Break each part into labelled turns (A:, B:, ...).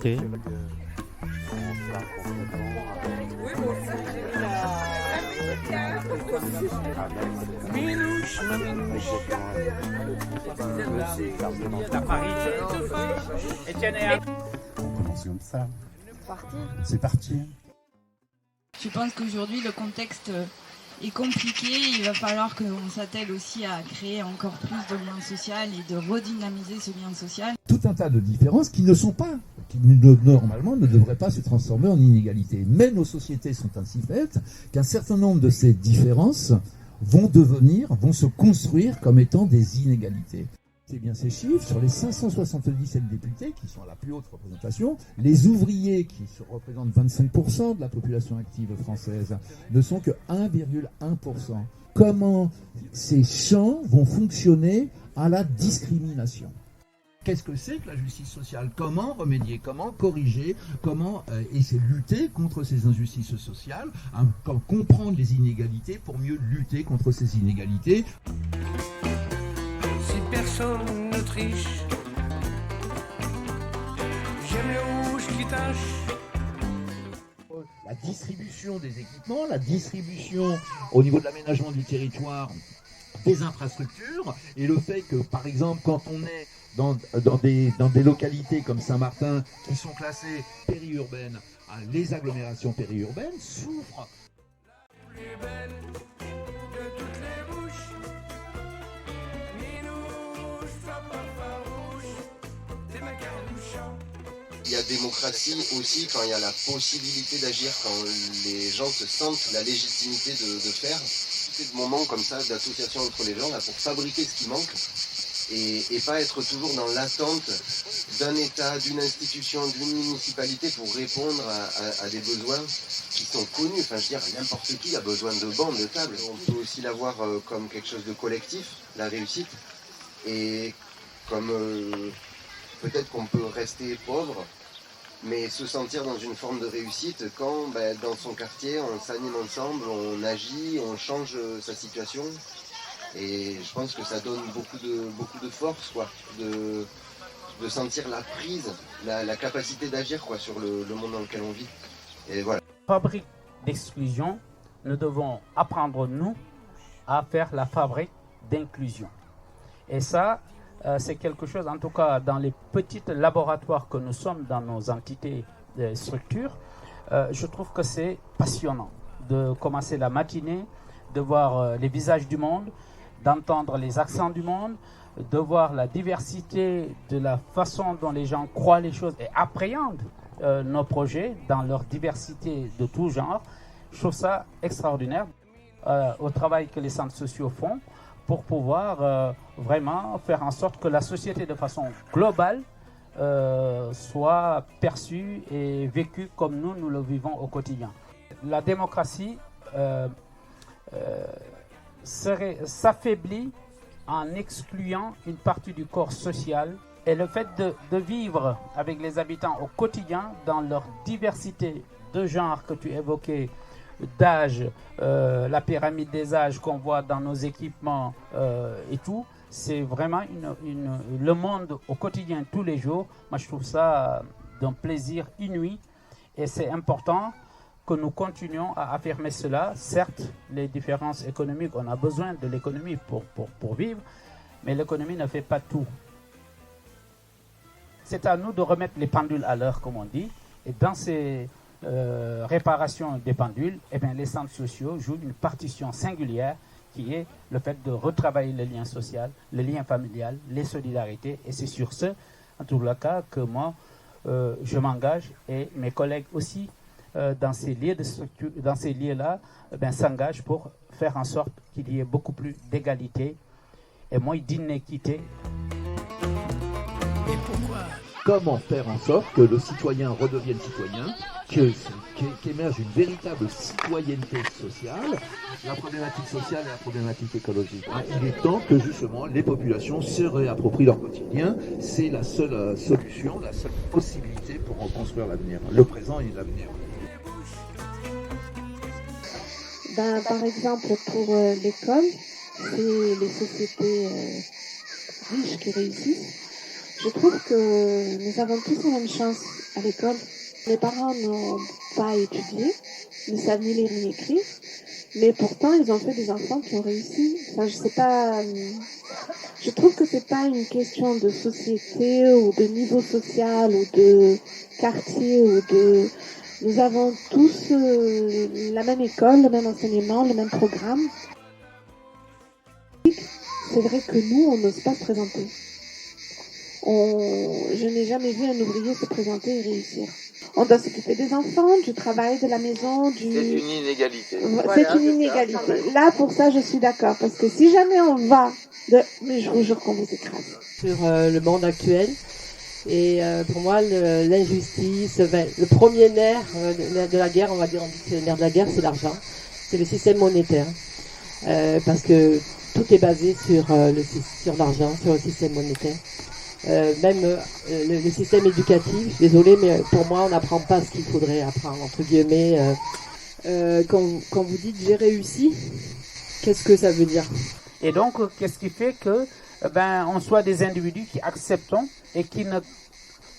A: Ok.
B: On commence comme ça. C'est parti.
C: Je pense qu'aujourd'hui, le contexte est compliqué. Il va falloir qu'on s'attelle aussi à créer encore plus de liens sociaux et de redynamiser ce lien social.
D: Tout un tas de différences qui normalement ne devraient pas se transformer en inégalités. Mais nos sociétés sont ainsi faites qu'un certain nombre de ces différences vont se construire comme étant des inégalités. C'est bien ces chiffres, sur les 577 députés, qui sont à la plus haute représentation, les ouvriers, qui représentent 25% de la population active française, ne sont que 1,1%. Comment ces champs vont fonctionner à la discrimination ? Qu'est-ce que c'est que la justice sociale ? Comment remédier ? Comment corriger ? Comment essayer de lutter contre ces injustices sociales ? Comprendre les inégalités pour mieux lutter contre ces inégalités ?
E: Si personne ne triche, j'aime les rouges qui tâchent.
D: La distribution des équipements, la distribution au niveau de l'aménagement du territoire, des infrastructures, et le fait que, par exemple, quand on est dans des localités comme Saint-Martin, qui sont classées périurbaines, les agglomérations périurbaines souffrent.
E: Plus belle de toutes les bouches, Minouche, sois pas farouche, t'es ma cartouchant.
F: Il y a démocratie aussi quand il y a la possibilité d'agir, quand les gens se sentent la légitimité de faire. C'est de moments comme ça d'association entre les gens là, pour fabriquer ce qui manque et pas être toujours dans l'attente d'un État, d'une institution, d'une municipalité pour répondre à des besoins qui sont connus. Enfin, je veux dire, n'importe qui a besoin de bancs, de tables. On peut aussi la voir comme quelque chose de collectif, la réussite, et comme peut-être qu'on peut rester pauvre, mais se sentir dans une forme de réussite quand dans son quartier on s'anime ensemble, on agit, on change sa situation. Et je pense que ça donne beaucoup de force, quoi, de sentir la prise, la capacité d'agir quoi, sur le monde dans lequel on vit. Et voilà.
A: Fabrique d'exclusion, nous devons apprendre, nous, à faire la fabrique d'inclusion. Et ça, c'est quelque chose, en tout cas dans les petits laboratoires que nous sommes dans nos entités de structures, je trouve que c'est passionnant de commencer la matinée, de voir les visages du monde, d'entendre les accents du monde, de voir la diversité de la façon dont les gens croient les choses et appréhendent nos projets dans leur diversité de tout genre. Je trouve ça extraordinaire au travail que les centres sociaux font pour pouvoir vraiment faire en sorte que la société de façon globale soit perçue et vécue comme nous le vivons au quotidien. La démocratie s'affaiblit en excluant une partie du corps social, et le fait de vivre avec les habitants au quotidien dans leur diversité de genre que tu évoquais, d'âge, la pyramide des âges qu'on voit dans nos équipements et tout, c'est vraiment le monde au quotidien tous les jours. Moi je trouve ça d'un plaisir inouï, et c'est important que nous continuions à affirmer cela. Certes, les différences économiques, on a besoin de l'économie pour vivre, mais l'économie ne fait pas tout. C'est à nous de remettre les pendules à l'heure, comme on dit, et dans ces réparations des pendules, eh bien, les centres sociaux jouent une partition singulière qui est le fait de retravailler le lien social, le lien familial, les solidarités, et c'est sur ce, en tout cas, que moi, je m'engage, et mes collègues aussi, dans ces lieux de structure, dans ces lieux-là, s'engagent pour faire en sorte qu'il y ait beaucoup plus d'égalité et moins d'inéquité.
E: Et pourquoi ?
D: Comment faire en sorte que le citoyen redevienne citoyen, qu'émerge une véritable citoyenneté sociale, la problématique sociale et la problématique écologique. Il est temps que justement les populations se réapproprient leur quotidien. C'est la seule solution, la seule possibilité pour reconstruire l'avenir, le présent et l'avenir.
G: Par exemple, pour l'école, c'est les sociétés riches qui réussissent. Je trouve que nous avons tous la même chance à l'école. Mes parents n'ont pas étudié, ne savent ni lire ni écrire, mais pourtant ils ont fait des enfants qui ont réussi. Enfin, je sais pas. Je trouve que c'est pas une question de société ou de niveau social ou de quartier ou de. Nous avons tous la même école, le même enseignement, le même programme. C'est vrai que nous, on n'ose pas se présenter. Je n'ai jamais vu un ouvrier se présenter et réussir. On doit s'occuper des enfants, du travail, de la maison,
F: C'est une inégalité.
G: C'est une inégalité. Là, pour ça, je suis d'accord. Parce que si jamais on va... Mais je vous jure qu'on vous écrase.
H: Sur le monde actuel. Et pour moi, l'injustice, le premier nerf de la guerre, on va dire, le nerf de la guerre, c'est l'argent. C'est le système monétaire. Parce que tout est basé sur l'argent, sur le système monétaire. Même le système éducatif, désolé, mais pour moi, on n'apprend pas ce qu'il faudrait apprendre, entre guillemets.
I: Quand vous dites j'ai réussi, qu'est-ce que ça veut dire?
A: Et donc, qu'est-ce qui fait que on soit des individus qui acceptons et qui ne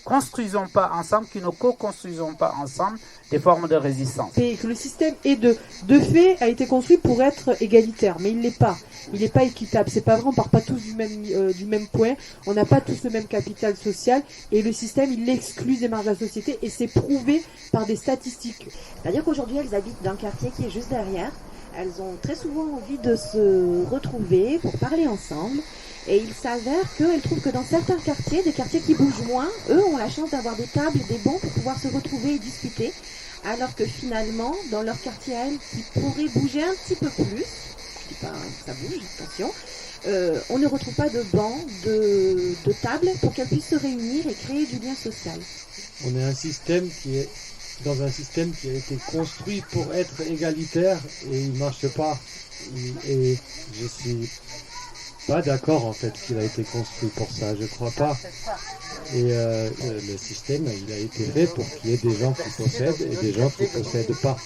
A: construisons pas ensemble, qui ne co-construisons pas ensemble des formes de résistance.
I: Et que le système est de fait a été construit pour être égalitaire, mais il l'est pas. Il n'est pas équitable. C'est pas vrai, on part pas tous du même point. On n'a pas tous le même capital social et le système il l'exclut des marges de la société et c'est prouvé par des statistiques.
J: C'est-à-dire qu'aujourd'hui elles habitent dans le quartier qui est juste derrière. Elles ont très souvent envie de se retrouver pour parler ensemble. Et il s'avère qu'elles trouvent que dans certains quartiers, des quartiers qui bougent moins, eux ont la chance d'avoir des tables et des bancs pour pouvoir se retrouver et discuter. Alors que finalement, dans leur quartier à elles, qui pourrait bouger un petit peu plus, je dis pas que ça bouge, attention, on ne retrouve pas de bancs, de tables pour qu'elles puissent se réunir et créer du lien social.
K: On est dans un système qui a été construit pour être égalitaire et il marche pas. Et je suis pas d'accord en fait qu'il a été construit pour ça, je crois pas. Et le système il a été fait pour qu'il y ait des gens qui possèdent et des gens qui possèdent pas.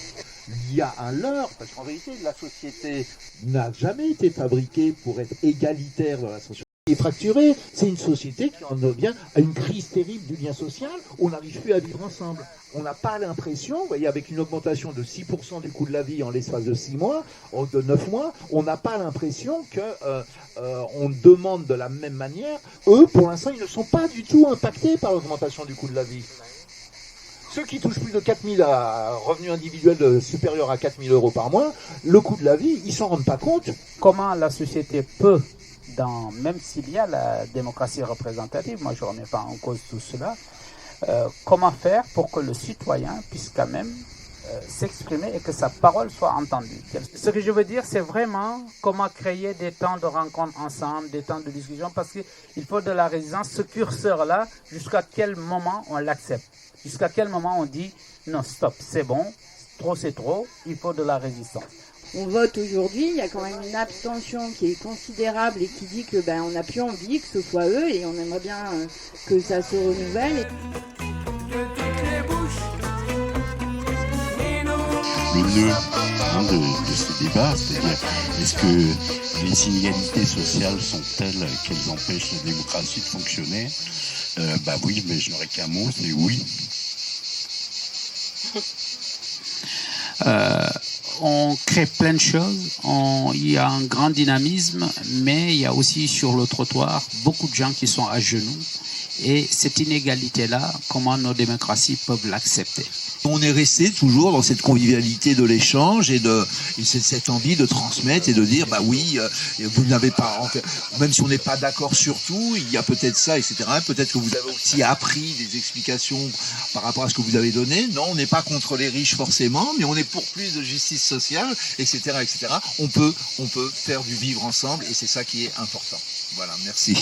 D: Il y a un leurre, parce qu'en réalité la société n'a jamais été fabriquée pour être égalitaire dans la société. Est fracturée, c'est une société qui en vient à une crise terrible du lien social, on n'arrive plus à vivre ensemble. On n'a pas l'impression, vous voyez, avec une augmentation de 6% du coût de la vie en l'espace de 6 mois, de 9 mois, on n'a pas l'impression on demande de la même manière. Eux, pour l'instant, ils ne sont pas du tout impactés par l'augmentation du coût de la vie. Ceux qui touchent plus de 4 000 à revenus individuels supérieurs à 4 000 euros par mois, le coût de la vie, ils s'en rendent pas compte.
A: Comment la société peut, même s'il y a la démocratie représentative, moi je ne remets pas en cause tout cela, comment faire pour que le citoyen puisse quand même s'exprimer et que sa parole soit entendue. Ce que je veux dire, c'est vraiment comment créer des temps de rencontre ensemble, des temps de discussion, parce qu'il faut de la résistance. Ce curseur-là, jusqu'à quel moment on l'accepte? Jusqu'à quel moment on dit non, stop, c'est bon, trop c'est trop, il faut de la résistance.
C: On vote aujourd'hui, il y a quand même une abstention qui est considérable et qui dit que on n'a plus envie que ce soit eux et on aimerait bien que ça se renouvelle.
B: Le nœud de ce débat, c'est-à-dire est-ce que les inégalités sociales sont telles qu'elles empêchent la démocratie de fonctionner? Oui, mais je n'aurais qu'un mot, c'est oui.
A: On crée plein de choses, il y a un grand dynamisme, mais il y a aussi sur le trottoir beaucoup de gens qui sont à genoux. Et cette inégalité-là, comment nos démocraties peuvent l'accepter?
L: On est resté toujours dans cette convivialité de l'échange et cette envie de transmettre et de dire oui, vous n'avez pas, même si on n'est pas d'accord sur tout, il y a peut-être ça, etc. Peut-être que vous avez aussi appris des explications par rapport à ce que vous avez donné. Non, on n'est pas contre les riches forcément, mais on est pour plus de justice sociale, etc., etc. On peut faire du vivre ensemble et c'est ça qui est important. Voilà, merci.